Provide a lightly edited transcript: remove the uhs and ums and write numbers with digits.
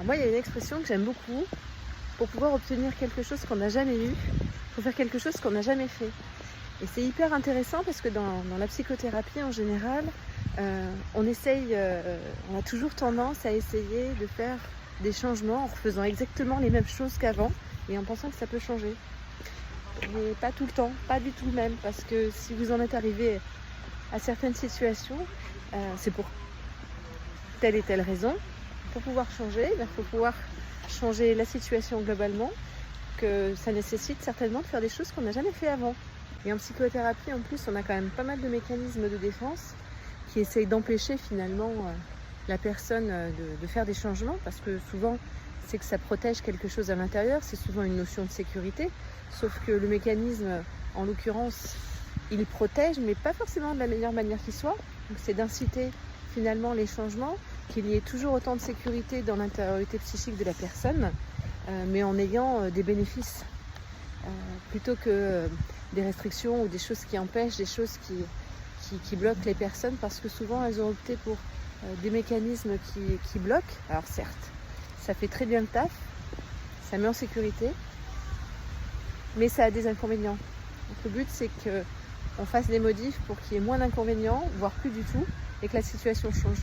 Alors moi, il y a une expression que j'aime beaucoup. Pour pouvoir obtenir quelque chose qu'on n'a jamais eu, il faut faire quelque chose qu'on n'a jamais fait. Et c'est hyper intéressant parce que dans la psychothérapie en général, on a toujours tendance à essayer de faire des changements en refaisant exactement les mêmes choses qu'avant et en pensant que ça peut changer. Mais pas tout le temps, pas du tout même, parce que si vous en êtes arrivé à certaines situations, c'est pour telle et telle raison. Pour pouvoir changer, il faut pouvoir changer la situation globalement, que ça nécessite certainement de faire des choses qu'on n'a jamais fait avant. Et en psychothérapie, en plus, on a quand même pas mal de mécanismes de défense qui essayent d'empêcher finalement la personne de faire des changements, parce que souvent, c'est que ça protège quelque chose à l'intérieur, c'est souvent une notion de sécurité, sauf que le mécanisme, en l'occurrence, il protège, mais pas forcément de la meilleure manière qui soit. Donc c'est d'inciter finalement les changements, qu'il y ait toujours autant de sécurité dans l'intériorité psychique de la personne, mais en ayant des bénéfices, plutôt que des restrictions ou des choses qui empêchent, des choses qui bloquent les personnes, parce que souvent elles ont opté pour des mécanismes qui bloquent. Alors certes, ça fait très bien le taf, ça met en sécurité, mais ça a des inconvénients. Donc le but, c'est qu'on fasse des modifs pour qu'il y ait moins d'inconvénients, voire plus du tout, et que la situation change.